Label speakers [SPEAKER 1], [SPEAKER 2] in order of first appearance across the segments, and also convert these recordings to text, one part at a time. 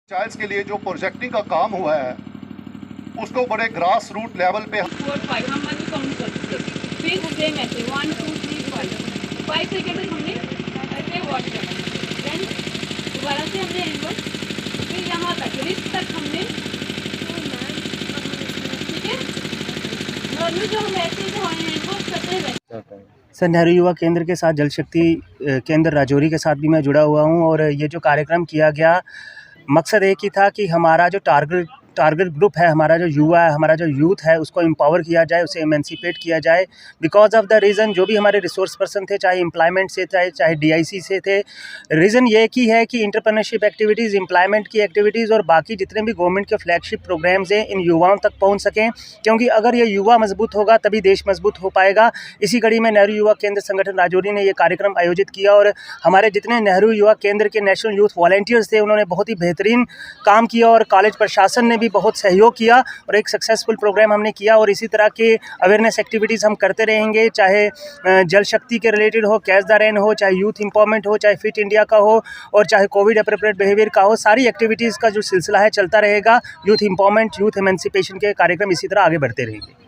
[SPEAKER 1] Child's के लिए जो प्रोजेक्टिंग का काम हुआ है उसको बड़े ग्रास रूट लेवल पे
[SPEAKER 2] 4 5 हम मनी काउंट करते थे फिर सेम ऐसे 1 2 3 5 सेकंड में हमने ऐसे वॉच करना देन दोबारा से हमने एंगल फिर यहाँ तक रिस्ट तक हमने ठीक है नॉर्मल जो हम ऐसे जो हैं एंगल करते हैं।
[SPEAKER 3] सर, नेहरू युवा केंद्र के साथ जल शक्ति केंद्र राजौरी के साथ भी मैं जुड़ा हुआ हूं और ये जो कार्यक्रम किया गया मकसद एक ही था कि हमारा जो टारगेट ग्रुप है, हमारा जो युवा है, हमारा जो यूथ है, उसको एम्पावर किया जाए, उसे एमेंसिपेट किया जाए। बिकॉज ऑफ द रीज़न जो भी हमारे रिसोर्स पर्सन थे, चाहे एम्प्लॉयमेंट से चाहे DIC से थे, रीज़न ये की है कि इंटरप्रेन्योरशिप एक्टिविटीज़, एम्प्लॉयमेंट की एक्टिविटीज़ और बाकी जितने भी गवर्नमेंट के फ्लैगशिप प्रोग्राम्स हैं इन युवाओं तक पहुँच सकें, क्योंकि अगर ये युवा मजबूत होगा तभी देश मजबूत हो पाएगा। इसी कड़ी में नेहरू युवा केंद्र संगठन राजौरी ने ये कार्यक्रम आयोजित किया और हमारे जितने नेहरू युवा केंद्र के नेशनल यूथ वॉलंटियर्स थे उन्होंने बहुत ही बेहतरीन काम किया और कॉलेज प्रशासन ने भी बहुत सहयोग किया और एक सक्सेसफुल प्रोग्राम हमने किया। और इसी तरह के अवेयरनेस एक्टिविटीज़ हम करते रहेंगे, चाहे जल शक्ति के रिलेटेड हो, कैच द रेन हो, चाहे यूथ एम्पावरमेंट हो, चाहे फिट इंडिया का हो और चाहे कोविड एप्रोप्रिएट बिहेवियर का हो। सारी एक्टिविटीज़ का जो सिलसिला है चलता रहेगा। यूथ एम्पावरमेंट, यूथ एमेंसिपेशन के कार्यक्रम इसी तरह आगे बढ़ते रहेंगे।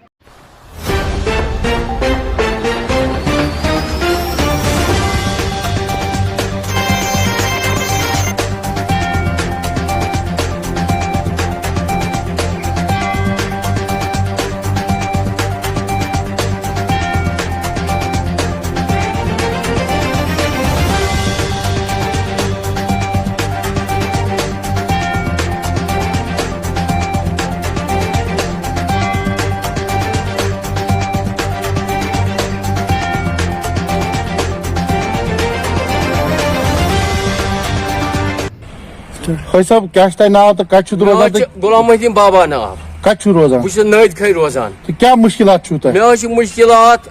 [SPEAKER 4] भाई साहब क्या नाव तो कत रोजान
[SPEAKER 5] गुलाम मोहद्दीन बाबा नाव
[SPEAKER 4] कत रोजान
[SPEAKER 5] बस नद खै रोजान
[SPEAKER 4] तो क्या मुश्किलात
[SPEAKER 5] मे मुश्किलात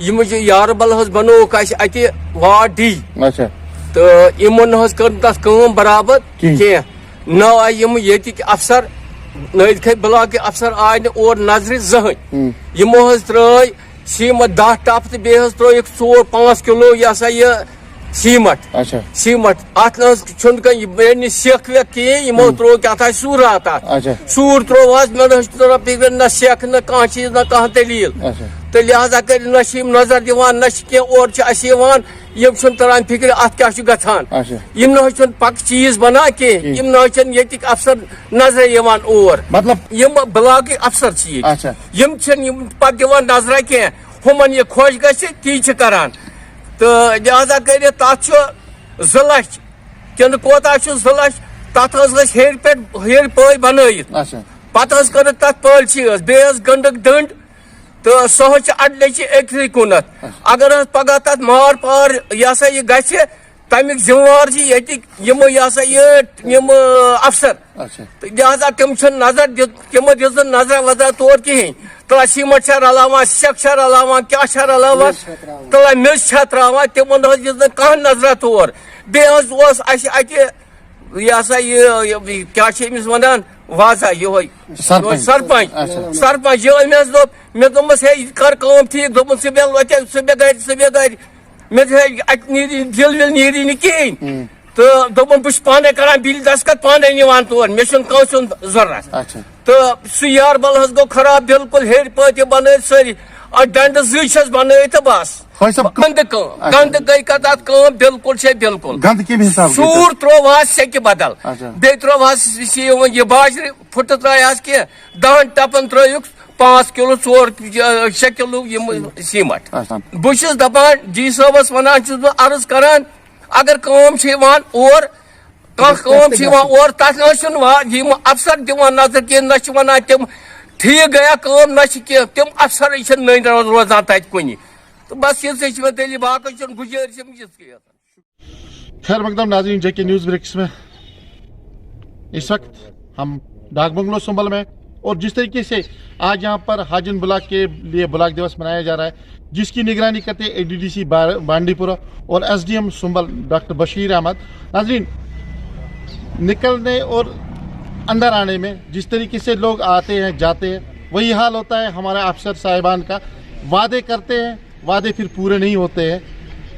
[SPEAKER 5] यम यारबल बनो अत वार्ड डी
[SPEAKER 4] अच्छा
[SPEAKER 5] तो यमन कर तथ काम बराबर कह न आय यम ये अफसर नद खै ब्लॉक अफसर आय और नजर जहन यमो त्र सीमत 10 टप तो बे त्रिक 4-5 किलो यह सा यह सीमट
[SPEAKER 4] अच्छा
[SPEAKER 5] सीमट अत न सेख वेख कहें यमो त्रो क्या सूर
[SPEAKER 4] अच्छा
[SPEAKER 5] सूर त्रोवस मे न सेख न कह चीज न कह दलील तो लिहाजा कर न नजर दिवान न और तरान फिक्र अत क्या गथान यम न पक चीज बना कह यम न ये अफसर नजर और मतलब यम ब्लॉक अफसर यम पक दिवान नजर कह हुमन यह खुश गी करान तो लिहाजा कर तथ 2 लाख किन कोता 2 लाख तथ हेर पे बन पत कर तथ पॉलिसी बे गंडक दंड तो सह अडल अक्सरी कुनत अगर पगह तथ मार पार यह सा यह गि तमिक जिम्मेवार यम यह सा यम अफसर तो लिहाजा तम नजर तमो दिस नजर वजर तौर कहें तला सीमट रलावान सेख रलावान क्या रलावान तला मिर्च त्रावान तमो दिस कह नजर तौर बे यह सा यह क्या वन वाजा ये सरपंच मे दोपस हे कर ठीक दोपन सह गर मे दिल विल नीरी न कहें तो दोपन बस पाने करान बिल दस्तखत पाने निवान तौर मे कंस जरूरत तो सह यारबल गो खराब बिल्कुल हेर पे बन सारी डंड 2 बन तो बस गंद गई तथ बिल्कुल बिल्कुल सूर त्रोवस सेक बदल बे त्रोवस यह बाजर फुट त्रास कह 10 टपन त्रुक 5 किलो 4-6 किलो सीमट बस दपान डी साहबस वन अर्ज करान अगर काम और और तथ अफसर दिवान नजर कह न वन तम ठीक गया काम न तम अफसर नंद रोजान तत कुन तो बस ये दली बाकी गुजारिश
[SPEAKER 4] खैर मकदम नाज़रीन, JK न्यूज़ ब्रेक्स में इस वक्त हम डाक बंगलो संभल में और जिस तरीके से आज यहाँ पर हाजिन ब्लॉक के लिए ब्लॉक दिवस मनाया जा रहा है, जिसकी निगरानी करते हैं ADDC बांडीपुरा और SDM संभल डॉक्टर बशीर अहमद। नाज़रीन, निकलने और अंदर आने में जिस तरीके से लोग आते हैं जाते हैं वही हाल होता है हमारे अफसर साहिबान का। वादे करते हैं, वादे फिर पूरे नहीं होते हैं।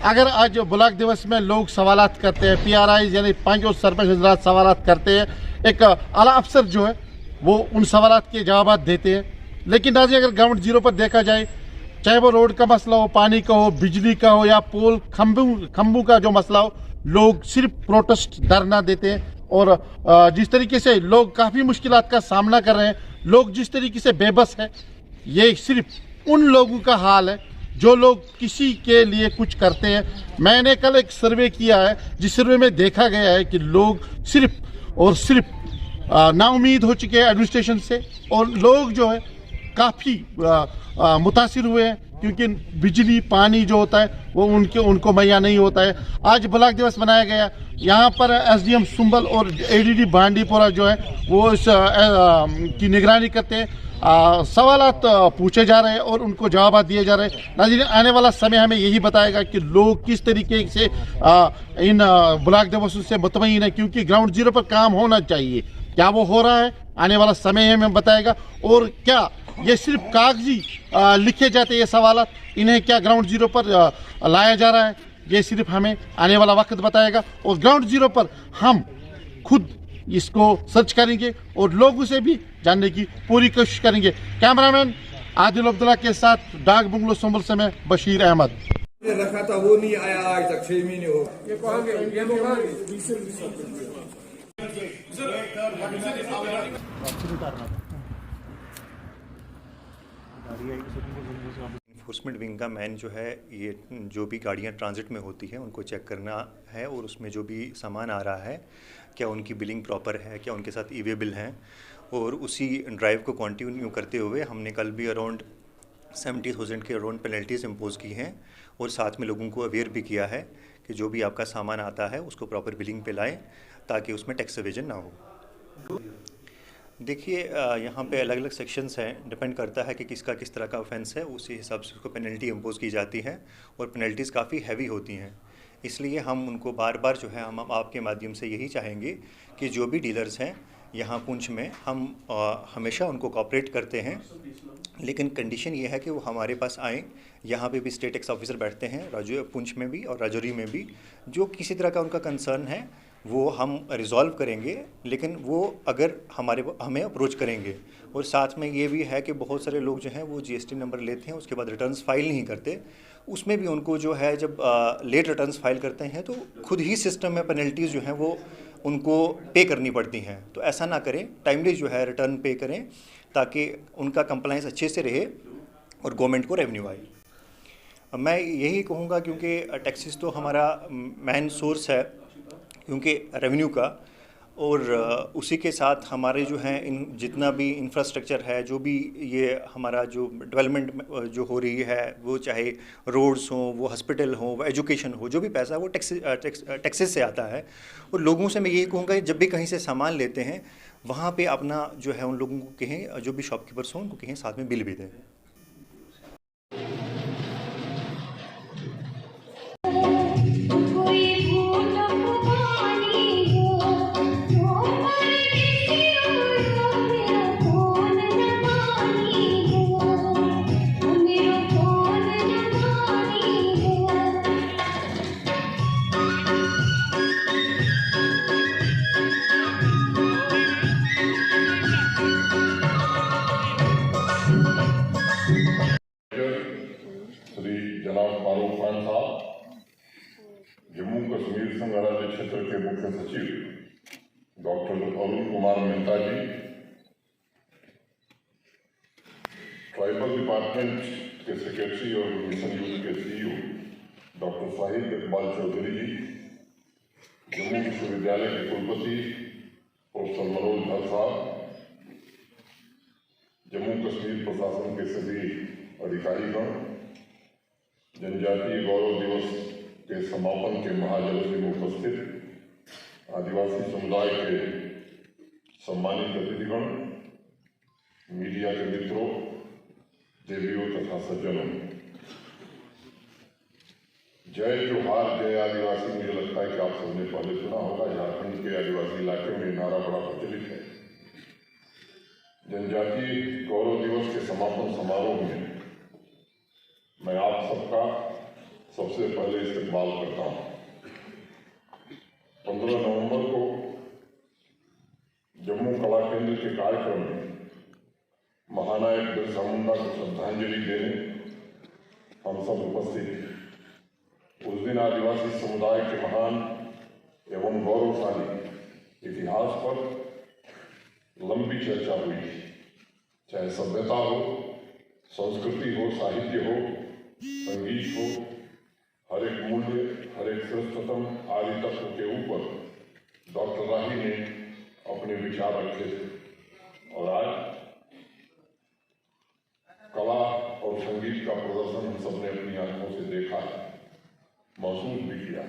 [SPEAKER 4] अगर आज ब्लॉक दिवस में लोग सवालात करते हैं, PRI यानी पंच और सरपंच हजरात सवालात करते हैं, एक आला अफसर जो है वो उन सवालात के जवाब देते हैं। लेकिन नाज़रीन, अगर ग्राउंड जीरो पर देखा जाए, चाहे वो रोड का मसला हो, पानी का हो, बिजली का हो या पोल खंभों का जो मसला हो, लोग सिर्फ प्रोटेस्ट धरना देते हैं। और जिस तरीके से लोग काफ़ी मुश्किलात का सामना कर रहे हैं, लोग जिस तरीके से बेबस है, ये सिर्फ उन लोगों का हाल है जो लोग किसी के लिए कुछ करते हैं। मैंने कल एक सर्वे किया है, जिस सर्वे में देखा गया है कि लोग सिर्फ और सिर्फ नाउमीद हो चुके हैं एडमिनिस्ट्रेशन से, और लोग जो है काफ़ी मुतासिर हुए हैं, क्योंकि बिजली पानी जो होता है वो उनको मुहैया नहीं होता है। आज ब्लॉक दिवस मनाया गया, यहाँ पर एसडीएम सुंबल और एडीडी बांडीपोरा जो है वो इस की निगरानी करते हैं। सवालात पूछे जा रहे हैं और उनको जवाब दिए जा रहे हैं। नाज़रीन, आने वाला समय हमें यही बताएगा कि लोग किस तरीके से इन ब्लॉक दिवसों से मुतमईन है, क्योंकि ग्राउंड जीरो पर काम होना चाहिए। क्या वो हो रहा है, आने वाला समय हमें बताएगा। और क्या ये सिर्फ कागजी लिखे जाते हैं ये सवालात, इन्हें क्या ग्राउंड जीरो पर लाया जा रहा है, ये सिर्फ हमें आने वाला वक्त बताएगा। और ग्राउंड जीरो पर हम खुद इसको सर्च करेंगे और लोगों से भी जानने की पूरी कोशिश करेंगे। कैमरामैन आदिल अब्दुल्ला के साथ डाक बंगलो संभल से मैं बशीर अहमद।
[SPEAKER 6] रखा था वो नहीं आया, आज तक 6 महीने हो।
[SPEAKER 7] इन्फोर्समेंट विंग का मैन जो है, ये जो भी गाड़ियाँ ट्रांजिट में होती हैं उनको चेक करना है, और उसमें जो भी सामान आ रहा है क्या उनकी बिलिंग प्रॉपर है, क्या उनके साथ ई-वे बिल हैं। और उसी ड्राइव को कंटिन्यू करते हुए हमने कल भी अराउंड 70,000 के अराउंड पेनल्टीज़ इम्पोज़ की हैं, और साथ में लोगों को अवेयर भी किया है कि जो भी आपका सामान आता है उसको प्रॉपर बिलिंग पे लाएँ, ताकि उसमें टैक्स एवेजन ना हो। देखिए, यहाँ पे अलग अलग सेक्शंस हैं, डिपेंड करता है कि किसका किस तरह का ऑफेंस है, उसी हिसाब से उसको पेनल्टी इम्पोज़ की जाती है, और पेनल्टीज़ काफ़ी हैवी होती हैं। इसलिए हम उनको बार बार जो है हम आपके माध्यम से यही चाहेंगे कि जो भी डीलर्स हैं यहाँ पुंछ में, हम हमेशा उनको कोऑपरेट करते हैं, लेकिन कंडीशन ये है कि वो हमारे पास आएँ। यहाँ पे भी स्टेट टैक्स ऑफिसर बैठते हैं, पुंछ में भी और राजौरी में भी। जो किसी तरह का उनका कंसर्न है वो हम रिज़ॉल्व करेंगे, लेकिन वो अगर हमें अप्रोच करेंगे। और साथ में ये भी है कि बहुत सारे लोग जो हैं वो जीएसटी नंबर लेते हैं, उसके बाद रिटर्न्स फाइल नहीं करते। उसमें भी उनको जो है, जब लेट रिटर्न्स फाइल करते हैं तो खुद ही सिस्टम में पेनल्टीज़ जो हैं वो उनको पे करनी पड़ती हैं। तो ऐसा ना करें, टाइमली जो है रिटर्न पे करें, ताकि उनका कंप्लायंस अच्छे से रहे और गवर्नमेंट को रेवेन्यू आए। मैं यही कहूँगा, क्योंकि टैक्सेस तो हमारा मेन सोर्स है क्योंकि रेवेन्यू का, और उसी के साथ हमारे जो हैं जितना भी इंफ्रास्ट्रक्चर है, जो भी ये हमारा जो डेवलपमेंट जो हो रही है, वो चाहे रोड्स हों, वो हॉस्पिटल हों, वो एजुकेशन हो, जो भी पैसा है वो टैक्सेस से आता है। और लोगों से मैं यही कहूँगा, जब भी कहीं से सामान लेते हैं वहाँ पे अपना जो है उन लोगों को कहें, जो भी शॉपकीपर्स हों उनको कहें साथ में बिल भी दें।
[SPEAKER 8] जम्मू कश्मीर संघ राज्य क्षेत्र के मुख्य सचिव डॉक्टर अरुण कुमार मेहता जी, ट्राइबल डिपार्टमेंट के सेक्रेटरी और मिशन यूथ के सीईओ डॉक्टर साहिब इकबाल चौधरी जी, जम्मू विश्वविद्यालय के कुलपति प्रोफेसर मनोज धर साहब, जम्मू कश्मीर प्रशासन के सभी अधिकारीगण, जनजातीय गौरव दिवस के समापन के महाजलसे में उपस्थित आदिवासी समुदाय के सम्मानित अतिथिगण, मीडिया के मित्रों, देवियों तथा सज्जनों, जय जोहार जय आदिवासी। मुझे लगता है कि आप सबने पहले सुना होगा, झारखंड के आदिवासी इलाके में नारा बड़ा प्रचलित है। जनजातीय गौरव दिवस के समापन समारोह में मैं आप सबका सबसे पहले इस्तेमाल करता हूँ। 15 नवंबर को जम्मू कला केंद्र के कार्यक्रम में महानायक बिरसा मुंडा को श्रद्धांजलि देने हम सब उपस्थित थे। उस दिन आदिवासी समुदाय के महान एवं गौरवशाली इतिहास पर लंबी चर्चा हुई थी। चाहे सभ्यता हो, संस्कृति हो, साहित्य हो, संगीत हो, हर एक मूल्य, हर एक श्रेष्ठतम आदि तत्व के ऊपर डॉक्टर राही ने अपने विचार रखे थे। और आज कला और संगीत का प्रदर्शन हम सबने अपनी आंखों से देखा है, महसूस भी किया।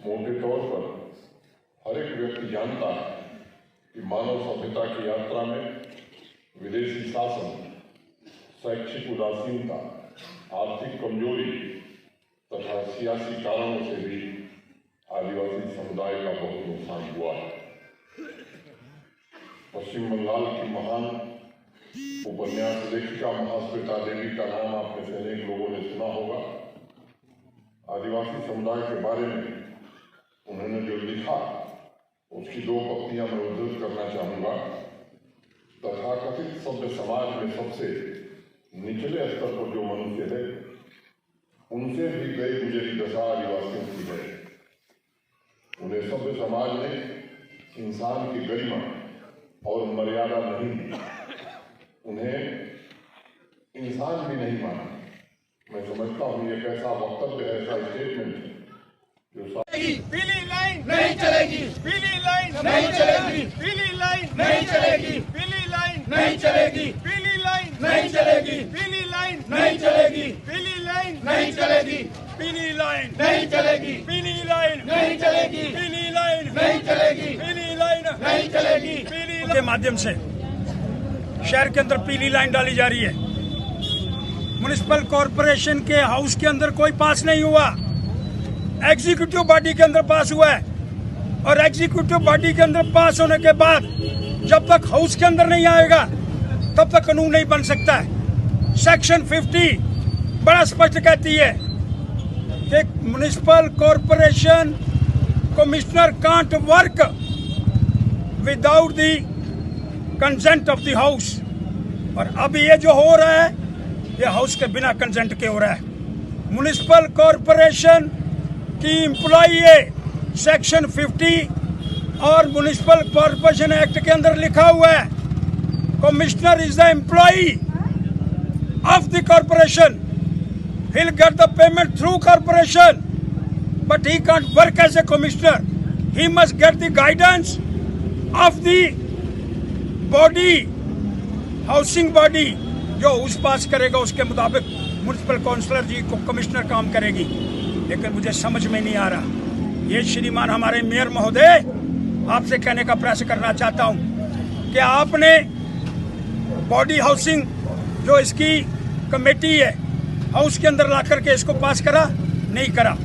[SPEAKER 8] मोटे तौर पर हर एक व्यक्ति जानता है कि मानव सभ्यता की यात्रा में विदेशी शासन, शैक्षिक उदासीनता, आर्थिक कमजोरी तथा सियासी कारणों से भी आदिवासी समुदाय का बहुत नुकसान हुआ है। पश्चिम बंगाल की महान उपन्यास लेखिका महाश्वेता देवी का नाम आप में से अनेक लोगों ने सुना होगा। आदिवासी समुदाय के बारे में उन्होंने जो लिखा उसकी दो पंक्तियां मैं उद्धृत करना चाहूंगा। तथाकथित सभ्य समाज में सबसे निचले स्तर पर जो मनुष्य है, उनसे भी गई गुजरी दशा आदिवासियों की है। उन्हें सभ्य समाज ने इंसान की गरिमा और मर्यादा नहीं दी, उन्हें इंसान भी नहीं माना। मैं समझता हूँ ये कैसा वक्तव्य है, ऐसा स्टेटमेंट जो
[SPEAKER 9] पीली लाइन नहीं चलेगी, पीली लाइन नहीं चलेगी, पीली लाइन नहीं चलेगी, पीली लाइन नहीं चलेगी, पीली लाइन नहीं चलेगी, पीली लाइन नहीं चलेगी, पीली लाइन नहीं चलेगी, पीली लाइन नहीं चलेगी, पीली लाइन नहीं चलेगी, पीली लाइन नहीं चलेगी, पीली लाइन नहीं चलेगी। पीली के माध्यम से शहर के अंदर पीली लाइन डाली जा रही है। म्युनिसिपल कॉरपोरेशन के हाउस के अंदर कोई पास नहीं हुआ, एग्जीक्यूटिव बॉडी के अंदर पास हुआ है। और एग्जीक्यूटिव बॉडी के अंदर पास होने के बाद जब तक हाउस के अंदर नहीं आएगा तब तक कानून नहीं बन सकता है। सेक्शन 50 बड़ा स्पष्ट कहती है कि municipal corporation commissioner can't work without the consent of the house. और अब ये जो हो रहा है ये हाउस के बिना कंसेंट के हो रहा है। म्युनिसिपल कॉरपोरेशन की एम्प्लॉई है सेक्शन 50 और म्युनिसिपल कॉरपोरेशन एक्ट के अंदर लिखा हुआ है commissioner is the employee of the corporation, he will get the payment through corporation but he can't work as a commissioner, he must get the guidance of the body, housing body जो उस पास करेगा उसके मुताबिक municipal counsellor जी को commissioner काम करेगी। लेकिन मुझे समझ में नहीं आ रहा। ये श्रीमान हमारे मेयर महोदय, आपसे कहने का प्रयास करना चाहता हूँ कि आपने बॉडी हाउसिंग जो इसकी कमेटी है हाउस के अंदर ला करके इसको पास करा, नहीं करा।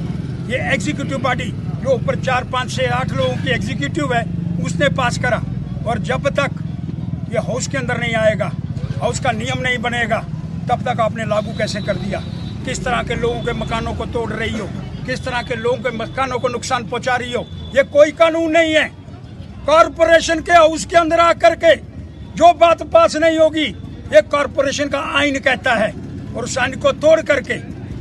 [SPEAKER 9] ये एग्जीक्यूटिव बॉडी जो ऊपर 4, 5, 6, 8 लोगों की एग्जीक्यूटिव है उसने पास करा। और जब तक ये हाउस के अंदर नहीं आएगा, हाउस का नियम नहीं बनेगा, तब तक आपने लागू कैसे कर दिया? किस तरह के लोगों के मकानों को तोड़ रही हो, किस तरह के लोगों के मकानों को नुकसान पहुंचा रही हो। ये कोई कानून नहीं है। कॉरपोरेशन के हाउस के अंदर आकर के जो बात पास नहीं होगी ये कॉरपोरेशन का आइन कहता है। और उस आइन को तोड़ करके,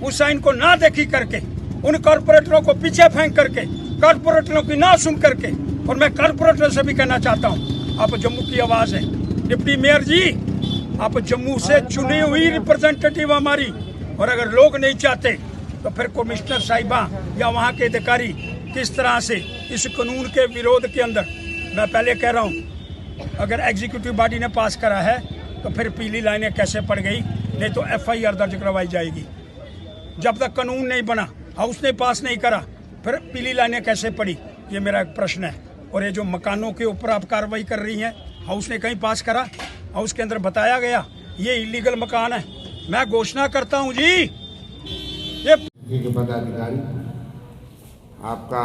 [SPEAKER 9] उस आइन को ना देखी करके, उन कॉरपोरेटरों को पीछे फेंक करके, कॉरपोरेटरों की ना सुन करके। और मैं कॉरपोरेटर से भी कहना चाहता हूँ, आप जम्मू की आवाज़ है, डिप्टी मेयर जी आप जम्मू से चुनी हुई रिप्रेजेंटेटिव हमारी। और अगर लोग नहीं चाहते तो फिर कमिश्नर साहिबा या वहाँ के अधिकारी किस तरह से इस कानून के विरोध के अंदर, मैं पहले कह रहा हूँ अगर एग्जीक्यूटिव बॉडी ने पास करा है तो फिर पीली लाइनें कैसे पड़ गई? नहीं तो FIR दर्ज करवाई जाएगी। जब तक कानून नहीं बना, हाउस ने पास नहीं करा, फिर पीली लाइनें कैसे पड़ी? ये मेरा एक प्रश्न है। और ये जो मकानों के ऊपर आप कार्रवाई कर रही हैं, हाउस ने कहीं पास करा? हाउस के अंदर बताया गया ये इलीगल मकान है। मैं घोषणा करता हूं जी, ये
[SPEAKER 10] के पदाधिकारी, आपका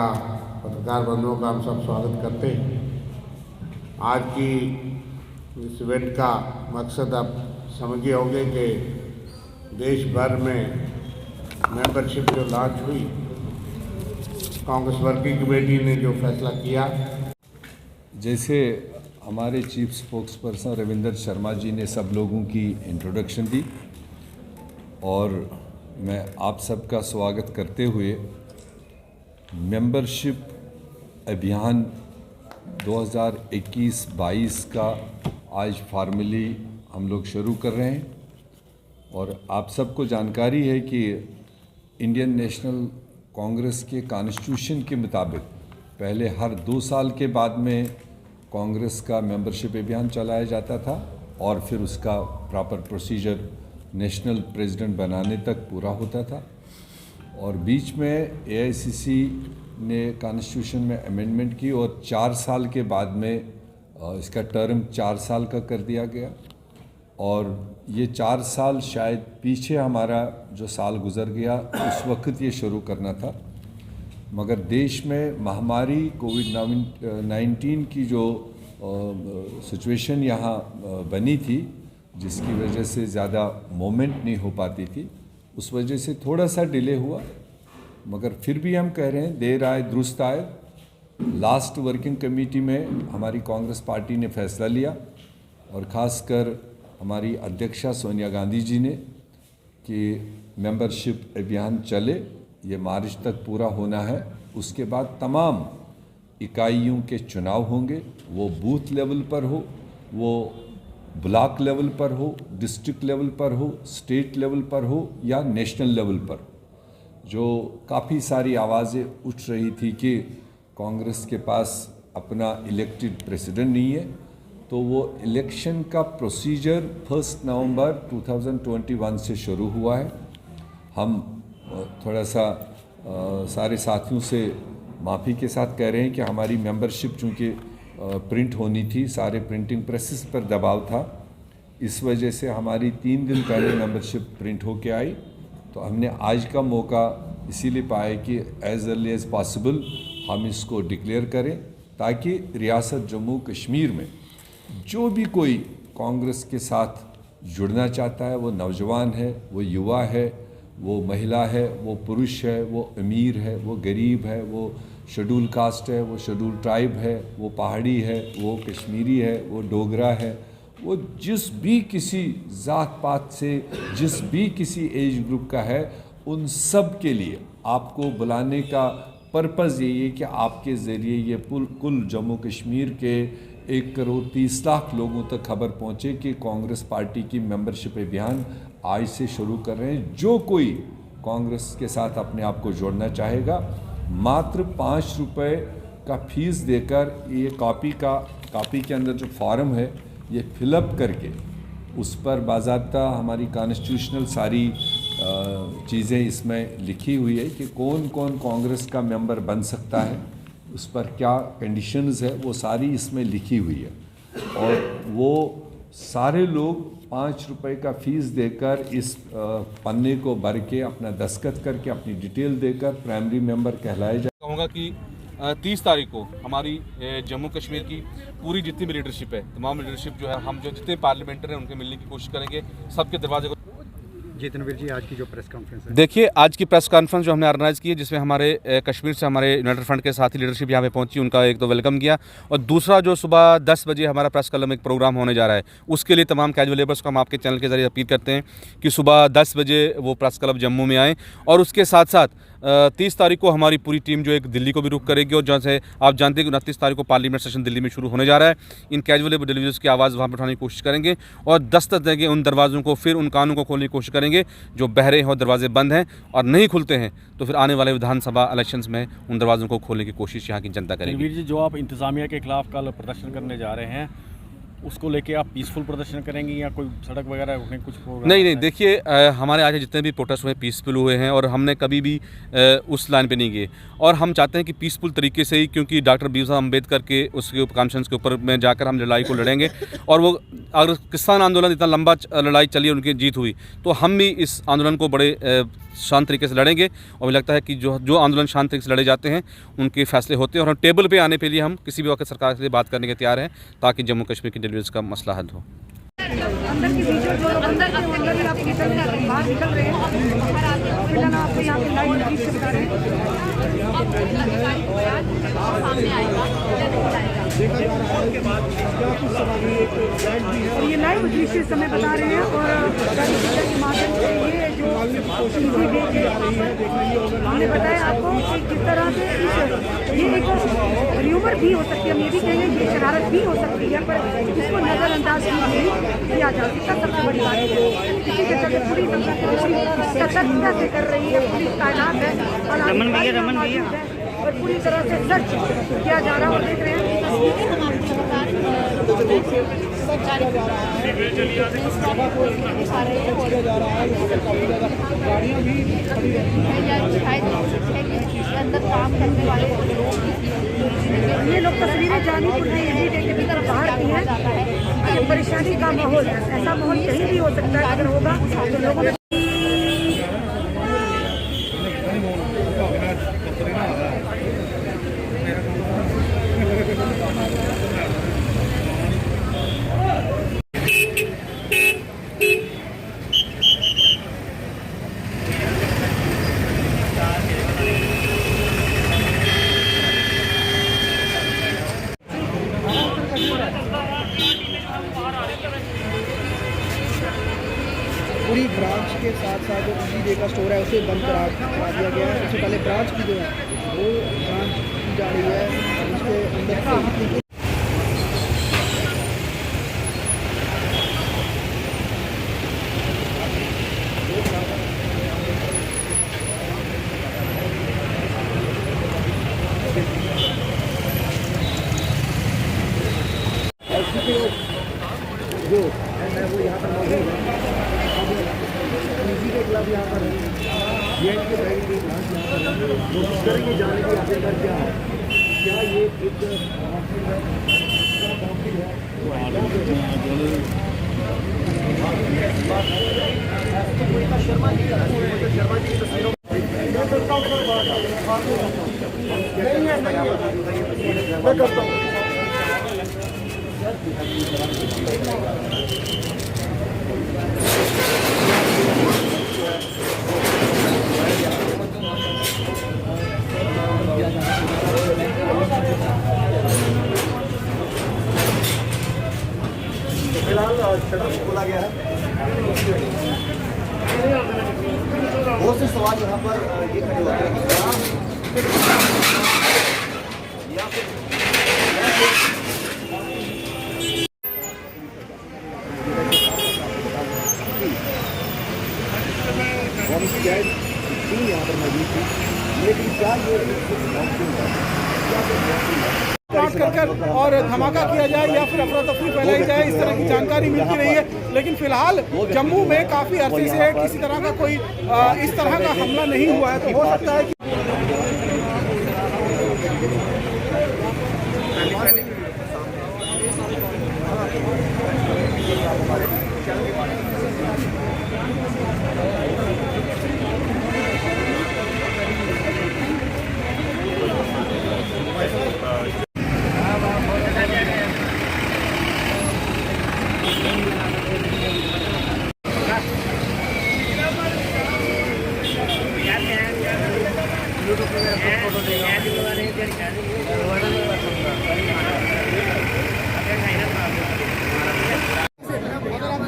[SPEAKER 10] पत्रकार बंधुओं का हम सब स्वागत करते हैं। आज की इस इवेंट का मकसद आप समझिए होंगे कि देश भर में मेंबरशिप जो लॉन्च हुई, कांग्रेस वर्किंग कमेटी ने जो फैसला किया,
[SPEAKER 11] जैसे हमारे chief spokesperson Ravinder Sharma ji ने सब लोगों की इंट्रोडक्शन दी और मैं आप सबका स्वागत करते हुए मेंबरशिप अभियान 2021-22 का आज फार्मली हम लोग शुरू कर रहे हैं। और आप सबको जानकारी है कि इंडियन नेशनल कांग्रेस के कॉन्स्टिट्यूशन के मुताबिक पहले हर 2 साल के बाद में कांग्रेस का मेंबरशिप अभियान चलाया जाता था और फिर उसका प्रॉपर प्रोसीजर नेशनल प्रेसिडेंट बनाने तक पूरा होता था। और बीच में एआईसीसी ने कॉन्स्टिट्यूशन में अमेंडमेंट की और 4 साल के बाद में इसका टर्म 4 साल का कर दिया गया। और ये 4 साल शायद पीछे हमारा जो साल गुजर गया उस वक्त ये शुरू करना था, मगर देश में महामारी कोविड-19 की जो सिचुएशन यहाँ बनी थी, जिसकी वजह से ज़्यादा मूवमेंट नहीं हो पाती थी, उस वजह से थोड़ा सा डिले हुआ। मगर फिर भी हम कह रहे हैं देर आए दुरुस्त आए। लास्ट वर्किंग कमेटी में हमारी कांग्रेस पार्टी ने फैसला लिया और ख़ासकर हमारी अध्यक्षा सोनिया गांधी जी ने कि मेंबरशिप अभियान चले, ये मार्च तक पूरा होना है। उसके बाद तमाम इकाइयों के चुनाव होंगे, वो बूथ लेवल पर हो, वो ब्लॉक लेवल पर हो, डिस्ट्रिक्ट लेवल पर हो, स्टेट लेवल पर हो या नेशनल लेवल पर। जो काफ़ी सारी आवाज़ें उठ रही थी कि कांग्रेस के पास अपना इलेक्टेड प्रेसिडेंट नहीं है, तो वो इलेक्शन का प्रोसीजर 1 नवंबर 2021 से शुरू हुआ है। हम थोड़ा सा सारे साथियों से माफ़ी के साथ कह रहे हैं कि हमारी मेंबरशिप चूँकि प्रिंट होनी थी, सारे प्रिंटिंग प्रेसेस पर दबाव था, इस वजह से हमारी 3 दिन पहले मेंबरशिप प्रिंट होके आई। तो हमने आज का मौका इसीलिए पाया कि एज़ अर्ली एज़ पॉसिबल हम इसको डिक्लेयर करें, ताकि रियासत जम्मू कश्मीर में जो भी कोई कांग्रेस के साथ जुड़ना चाहता है, वो नौजवान है, वो युवा है, वो महिला है, वो पुरुष है, वो अमीर है, वो गरीब है, वो शेड्यूल कास्ट है, वो शेड्यूल ट्राइब है, वो पहाड़ी है, वो कश्मीरी है, वो डोगरा है, वो जिस भी किसी ज़ात पात से, जिस भी किसी एज ग्रुप का है, उन सब के लिए आपको बुलाने का पर्पज़ यही है कि आपके ज़रिए ये कुल जम्मू कश्मीर के 1 करोड़ 30 लाख लोगों तक खबर पहुँचे कि कांग्रेस पार्टी की मेंबरशिप अभियान आज से शुरू कर रहे हैं। जो कोई कांग्रेस के साथ अपने आप को जोड़ना चाहेगा, मात्र 5 रुपये का फीस देकर ये कॉपी के अंदर जो फॉर्म है ये फिलअप करके उस पर बाज़ाब्ता हमारी कॉन्स्टिट्यूशनल सारी चीज़ें इसमें लिखी हुई है कि कौन कौन कांग्रेस का मेंबर बन सकता है, उस पर क्या कंडीशंस है, वो सारी इसमें लिखी हुई है। और वो सारे लोग 5 रुपये का फ़ीस देकर इस पन्ने को भर के अपना दस्तखत करके अपनी डिटेल देकर प्राइमरी मेंबर कहलाए जाए।
[SPEAKER 12] कहूँगा कि 30 तारीख को हमारी जम्मू कश्मीर की पूरी जितनी भी लीडरशिप है, तमाम लीडरशिप जो है, हम जो जितने पार्लियामेंटर हैं उनके मिलने की कोशिश करेंगे, सबके दरवाजे को।
[SPEAKER 13] जी तनवीर जी, आज की जो प्रेस कॉन्फ्रेंस है,
[SPEAKER 12] देखिए आज की प्रेस कॉन्फ्रेंस जो हमने ऑर्गेनाइज़ की है, जिसमें हमारे कश्मीर से हमारे यूनाइटेड फ्रंट के साथी लीडरशिप यहाँ पे पहुंची, उनका एक तो वेलकम किया, और दूसरा जो सुबह 10 बजे हमारा प्रेस क्लब में एक प्रोग्राम होने जा रहा है, उसके लिए तमाम कैजुअल लेबर्स को हम आपके चैनल के जरिए अपील करते हैं कि सुबह 10 बजे वो प्रेस क्लब जम्मू में आएँ। और उसके साथ साथ 30 तारीख को हमारी पूरी टीम जो एक दिल्ली को भी रुख करेगी, और जैसे आप जानते हैं कि 29 तारीख को पार्लियामेंट सेशन दिल्ली में शुरू होने जा रहा है। इन कैजुअल लेबर डिलीवरीज की आवाज़ वहाँ पर उठाने की कोशिश करेंगे और दस्तक देंगे उन दरवाज़ों को, फिर उन कानों को खोलने की कोशिश करेंगे जो बहरे हैं और दरवाजे बंद हैं और नहीं खुलते हैं, तो फिर आने वाले विधानसभा इलेक्शंस में उन दरवाज़ों को खोलने की कोशिश यहाँ की जनता करेगी।
[SPEAKER 13] तनवीर जी, जो आप इंतज़ामिया के खिलाफ कल प्रदर्शन करने जा रहे हैं, उसको लेके आप पीसफुल प्रदर्शन करेंगे या कोई सड़क वगैरह कुछ प्रोग्राम?
[SPEAKER 12] नहीं, देखिए हमारे आज जितने भी प्रोटेस्ट हुए पीसफुल हुए हैं और हमने कभी भी उस लाइन पे नहीं गए, और हम चाहते हैं कि पीसफुल तरीके से ही, क्योंकि डॉक्टर बीआर अम्बेडकर के उसके कॉन्फ्रेंस के ऊपर में जाकर हम लड़ाई को लड़ेंगे। और वो अगर किसान आंदोलन इतना लंबा लड़ाई चली, उनकी जीत हुई, तो हम भी इस आंदोलन को बड़े शांत तरीके से लड़ेंगे। और मुझे लगता है कि जो आंदोलन शांत तरीके से लड़े जाते हैं उनके फैसले होते हैं, और हम टेबल पे आने के लिए हम किसी भी वक्त सरकार से बात करने के तैयार हैं, ताकि जम्मू कश्मीर की डिलीवरीज का मसला हल हो।
[SPEAKER 14] अंदर के बीच जो अंदर अंदर भी आप निकल बाहर निकल रहे हैं, बाहर आते हैं, फिलहाल आपको यहाँ पे लाइन बीच से बता रहे हैं।
[SPEAKER 2] सामने आएगा
[SPEAKER 14] और ये लाइव दृश्य इस समय बता रहे हैं। और के माध्यम से ये जो हमने बताया आपको कि किस तरह से ये एक र्यूमर भी हो सकती है, हम ये भी कहेंगे कि शरारत भी हो सकती है, पर इसको नज़रअंदाज नहीं किया जा सकता। सबसे बड़ी बात है इसी के चलते पूरी सतर्कता से कर रही है, पुलिस तैनात है और पूरी तरह से सर्च किया जा रहा है। और देख रहे हैं
[SPEAKER 2] सरकारी अंदर काम करने वाले
[SPEAKER 14] ये लोग तस्वीरें जानीपुर की की तरफ बाहर की हैं। ये परेशानी का माहौल है, ऐसा माहौल कहीं भी हो सकता है। अगर होगा तो लोगों में
[SPEAKER 15] पूरी ब्रांच के साथ साथ जो डे का स्टोर है उसे बंद करा दिया गया है। सबसे पहले ब्रांच की जो है वो ब्रांच की जा रही है, उसके अंदर से जो है वो यहाँ पर मौजूद है। के खिलाफ यहाँ पर के बैंक की ब्रांच यहाँ पर कोशिश करेंगे जाने की आखिरकार क्या है, क्या ये एक शर्मा जी की तस्वीरों मैं करता हूँ। फिलहाल शटर खोला गया है। बहुत से सवाल यहाँ पर ये खड़े होते हैं या फिर यहाँ पर मौजूद थी, लेकिन क्या ये
[SPEAKER 9] कर और धमाका किया जाए या फिर अफरा तफरी फैलाई जाए, इस तरह की जानकारी मिलती रही है। लेकिन फिलहाल जम्मू में काफ़ी अरसे से किसी तरह का कोई इस तरह का हमला नहीं हुआ है, तो हो सकता है कि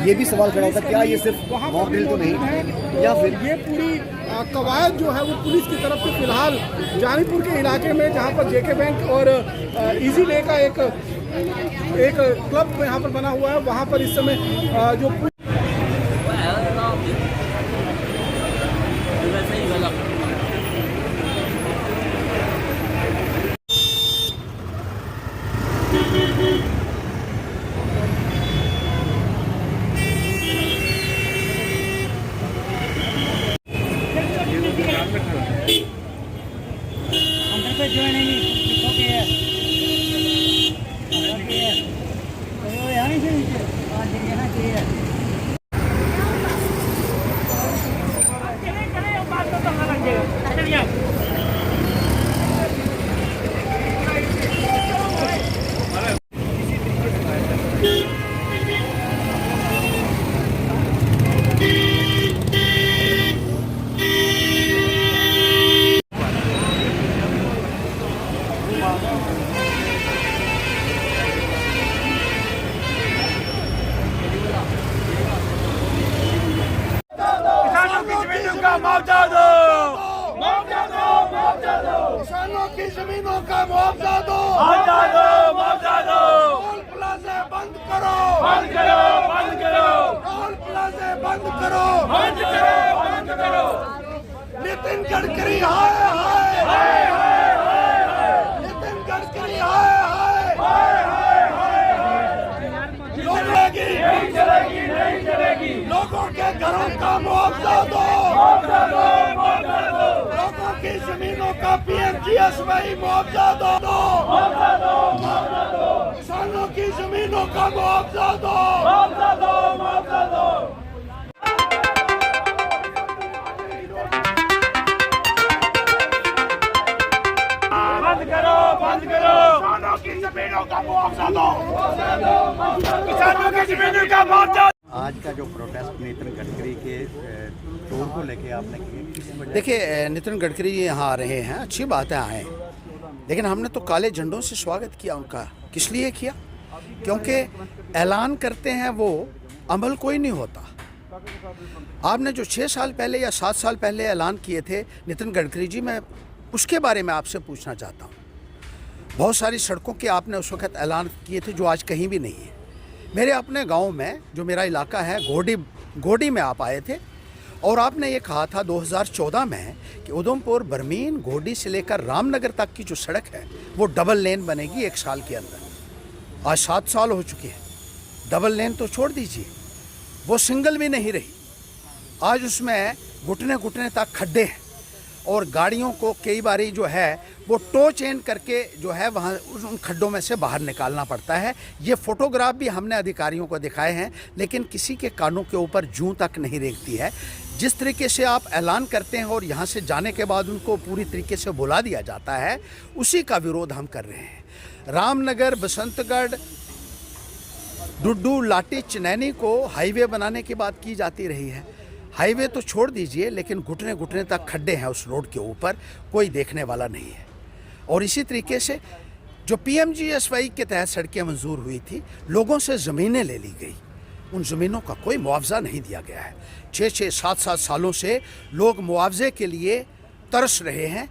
[SPEAKER 15] ये भी सवाल खड़ा होता है क्या ये सिर्फ मॉक ड्रिल तो नहीं, या फिर
[SPEAKER 9] ये पूरी कवायद जो है वो पुलिस की तरफ से फिलहाल जानीपुर के इलाके में, जहाँ पर जेके बैंक और इजी डे का एक क्लब यहाँ पर बना हुआ है, वहाँ पर इस समय जो के घरों का मुआवजा दो, लोगों की जमीनों का PMGSY मुआवजा दो, किसानों की जमीनों का मुआवजा दो। बंद करो, किसानों की जमीनों का मुआवजा दो, किसानों की जमीनों का मुआवजा।
[SPEAKER 16] आज का जो प्रोटेस्ट नितिन गडकरी के टूर को लेके आपने किया?
[SPEAKER 17] देखिए, नितिन गडकरी जी यहाँ आ रहे हैं, अच्छी बात है आए, लेकिन हमने तो काले झंडों से स्वागत किया उनका। किस लिए किया? क्योंकि ऐलान करते हैं वो, अमल कोई नहीं होता। आपने जो 6 साल पहले या 7 साल पहले ऐलान किए थे नितिन गडकरी जी, मैं उसके बारे में आपसे पूछना चाहता हूँ। बहुत सारी सड़कों के आपने उस वक्त ऐलान किए थे जो आज कहीं भी नहीं है। मेरे अपने गांव में, जो मेरा इलाका है, गोडी में आप आए थे और आपने ये कहा था 2014 में कि उधमपुर बरमीन गोडी से लेकर रामनगर तक की जो सड़क है वो डबल लेन बनेगी 1 साल के अंदर। आज 7 साल हो चुके हैं, डबल लेन तो छोड़ दीजिए, वो सिंगल भी नहीं रही। आज उसमें घुटने घुटने तक खड्डे हैं और गाड़ियों को कई बारी जो है वो टो चेन करके जो है वहाँ उन खड्डों में से बाहर निकालना पड़ता है। ये फोटोग्राफ भी हमने अधिकारियों को दिखाए हैं, लेकिन किसी के कानों के ऊपर जूं तक नहीं रेंगती है। जिस तरीके से आप ऐलान करते हैं और यहाँ से जाने के बाद उनको पूरी तरीके से भुला दिया जाता है, उसी का विरोध हम कर रहे हैं। रामनगर, बसंतगढ़, डुड्डू, लाटी, चनैनी को हाईवे बनाने की बात की जाती रही है। हाईवे तो छोड़ दीजिए, लेकिन घुटने घुटने तक खड्डे हैं उस रोड के ऊपर, कोई देखने वाला नहीं है। और इसी तरीके से जो PMGSY के तहत सड़कें मंजूर हुई थी, लोगों से ज़मीनें ले ली गई, उन ज़मीनों का कोई मुआवजा नहीं दिया गया है। 6-6, 7-7 सालों से लोग मुआवजे के लिए तरस रहे हैं।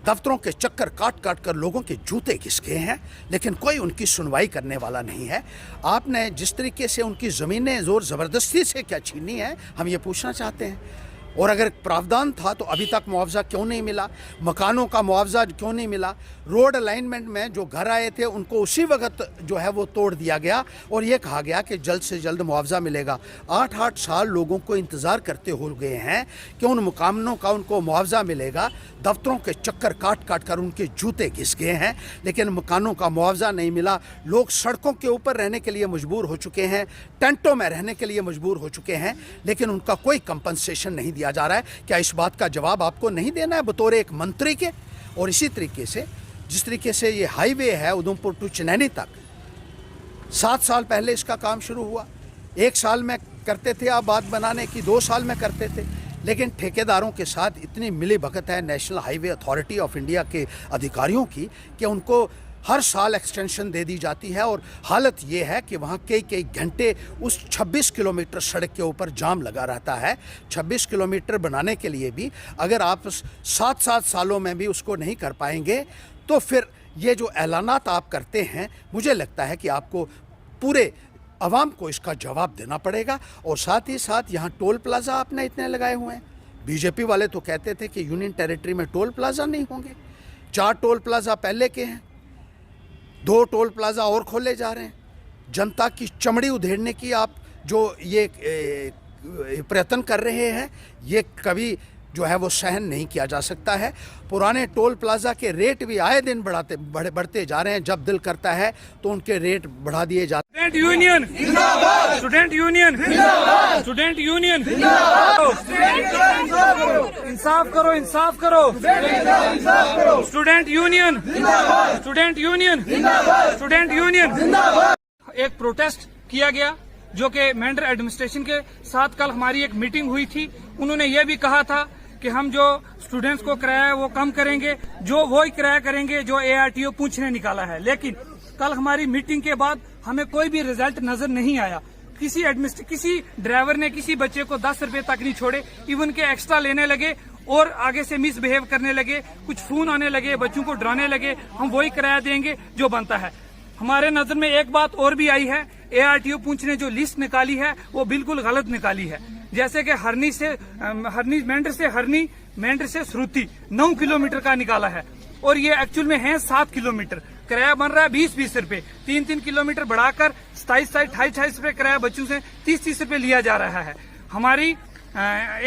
[SPEAKER 17] दफ्तरों के चक्कर काट काट कर लोगों के जूते घिसके हैं, लेकिन कोई उनकी सुनवाई करने वाला नहीं है। आपने जिस तरीके से उनकी ज़मीनें ज़ोर ज़बरदस्ती से क्या छीनी है, हम ये पूछना चाहते हैं। और अगर प्रावधान था तो अभी तक मुआवजा क्यों नहीं मिला? मकानों का मुआवजा क्यों नहीं मिला? रोड अलाइनमेंट में जो घर आए थे उनको उसी वक्त जो है वो तोड़ दिया गया और ये कहा गया कि जल्द से जल्द मुआवजा मिलेगा। 8-8 साल लोगों को इंतज़ार करते हो गए हैं कि उन मकानों का उनको मुआवजा मिलेगा। दफ्तरों के चक्कर काट काट कर उनके जूते घिस गए हैं, लेकिन मकानों का मुआवजा नहीं मिला। लोग सड़कों के ऊपर रहने के लिए मजबूर हो चुके हैं, टेंटों में रहने के लिए मजबूर हो चुके हैं, लेकिन उनका कोई कंपनसेशन नहीं दिया जा रहा है। क्या इस बात का जवाब आपको नहीं देना है बतौर एक मंत्री के? और इसी तरीके से जिस तरीके से ये हाईवे है उधमपुर टू चनैनी तक, 7 साल पहले इसका काम शुरू हुआ। 1 साल में करते थे आप बात बनाने की, 2 साल में करते थे, लेकिन ठेकेदारों के साथ इतनी मिली भगत है national highway authority of India के अधिकारियों की कि उनको हर साल एक्सटेंशन दे दी जाती है। और हालत ये है कि वहाँ कई घंटे उस 26 किलोमीटर सड़क के ऊपर जाम लगा रहता है। 26 किलोमीटर बनाने के लिए भी अगर आप 7-7 सालों में भी उसको नहीं कर पाएंगे, तो फिर ये जो ऐलानात आप करते हैं, मुझे लगता है कि आपको पूरे अवाम को इसका जवाब देना पड़ेगा। और साथ ही साथ यहाँ टोल प्लाज़ा आपने इतने लगाए हुए हैं। बीजेपी वाले तो कहते थे कि यूनियन टेरिटरी में टोल प्लाज़ा नहीं होंगे। 4 टोल प्लाज़ा पहले के हैं, 2 टोल प्लाज़ा और खोले जा रहे हैं। जनता की चमड़ी उधेड़ने की आप जो ये प्रयत्न कर रहे हैं, ये कभी जो है वो सहन नहीं किया जा सकता है। पुराने टोल प्लाज़ा के रेट भी आए दिन बढ़ते जा रहे हैं। जब दिल करता है तो उनके रेट बढ़ा दिए जाते हैं।
[SPEAKER 9] स्टूडेंट यूनियन जिंदाबाद, स्टूडेंट यूनियन जिंदाबाद, स्टूडेंट यूनियन जिंदाबाद, इंसाफ करो, इंसाफ करो, स्टूडेंट यूनियन जिंदाबाद, स्टूडेंट यूनियन जिंदाबाद, स्टूडेंट यूनियन जिंदाबाद। एक प्रोटेस्ट किया गया जो कि मेंढर एडमिनिस्ट्रेशन के साथ कल हमारी एक मीटिंग हुई थी। उन्होंने ये भी कहा था कि हम जो स्टूडेंट्स को किराया है वो कम करेंगे, जो वो ही किराया करेंगे जो ARTO पूंछ ने निकाला है। लेकिन कल हमारी मीटिंग के बाद हमें कोई भी रिजल्ट नजर नहीं आया। किसी ड्राइवर ने किसी बच्चे को 10 रुपए तक नहीं छोड़े, इवन के एक्स्ट्रा लेने लगे और आगे से मिसबिहेव करने लगे, कुछ फोन आने लगे, बच्चों को डराने लगे, हम वही किराया देंगे जो बनता है। हमारे नजर में एक बात और भी आई है, ARTO पूंछ ने जो लिस्ट निकाली है वो बिल्कुल गलत निकाली है। जैसे कि मेंढर से हरनी, मेंढर से श्रुति 9 किलोमीटर का निकाला है और ये एक्चुअल में है 7 किलोमीटर। किराया बन रहा है 20-20 रुपए, 3-3 किलोमीटर बढ़ाकर 27-28 रुपए किराया बच्चों से 30-30 रुपए लिया जा रहा है।
[SPEAKER 18] हमारी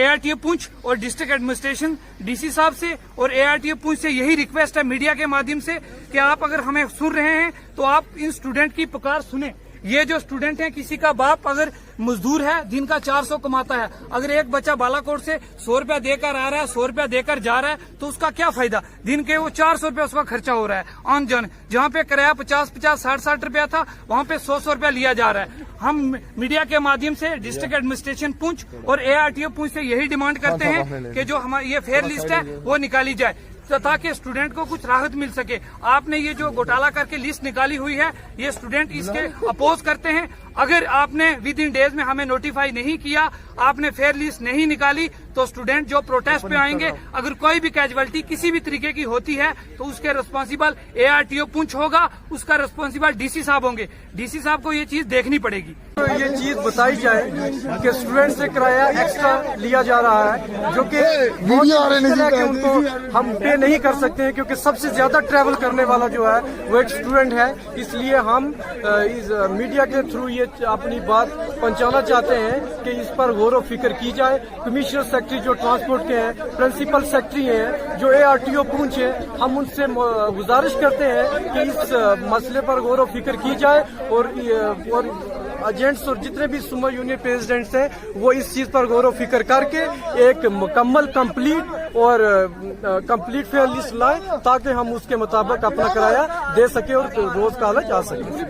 [SPEAKER 18] ARTO पुंछ और डिस्ट्रिक्ट एडमिनिस्ट्रेशन DC साहब से और ARTO पुंछ से यही रिक्वेस्ट है मीडिया के माध्यम से कि आप अगर हमें सुन रहे हैं तो आप इन स्टूडेंट की पुकार सुने। ये जो स्टूडेंट हैं, किसी का बाप अगर मजदूर है दिन का 400 कमाता है, अगर एक बच्चा बालाकोट से 100 रुपया देकर आ रहा है, 100 रुपया देकर जा रहा है, तो उसका क्या फायदा? दिन के वो 400 रुपया उसका खर्चा हो रहा है आन जान। जहाँ पे किराया 50-50, 60-60 रुपया था, वहाँ पे 100-100 रुपया लिया जा रहा है। हम मीडिया के माध्यम से डिस्ट्रिक्ट एडमिनिस्ट्रेशन पुंछ और ARTO पुंछ से यही डिमांड करते हैं कि जो हमारी ये फेयर लिस्ट है वो निकाली जाए ताकि स्टूडेंट को कुछ राहत मिल सके। आपने ये जो घोटाला करके लिस्ट निकाली हुई है, ये स्टूडेंट इसके अपोज करते हैं। अगर आपने विद इन डेज में हमें नोटिफाई नहीं किया, आपने फेयर लिस्ट नहीं निकाली, तो स्टूडेंट जो प्रोटेस्ट पे आएंगे, अगर कोई भी कैजुअलिटी किसी भी तरीके की होती है तो उसके रिस्पॉन्सिबल ARTO पुंछ होगा, उसका रिस्पॉन्सिबल DC साहब होंगे। DC साहब को ये चीज देखनी पड़ेगी।
[SPEAKER 19] तो ये चीज बताई जाए कि स्टूडेंट से किराया एक्स्ट्रा लिया जा रहा है, जो कि उनको हम पे नहीं कर सकते हैं, क्योंकि सबसे ज्यादा ट्रैवल करने वाला जो है वो एक स्टूडेंट है। इसलिए हम इस मीडिया के थ्रू ये अपनी बात पहुंचाना चाहते हैं कि इस पर गौर व फिक्र की जाए। कमिश्नर सेक्रेटरी जो ट्रांसपोर्ट के हैं, प्रिंसिपल सेक्रेटरी हैं, जो ARTO पुंछ है, हम उनसे गुजारिश करते हैं कि इस मसले पर गौर व फिक्र की जाए और एजेंट्स और जितने भी सुमो यूनियन प्रेसिडेंट्स हैं वो इस चीज पर गौर व फिक्र करके एक मुकम्मल कंप्लीट फेयर लिस्ट लाएं ताकि हम उसके मुताबिक अपना किराया दे सके और रोज कॉलेज आ सके।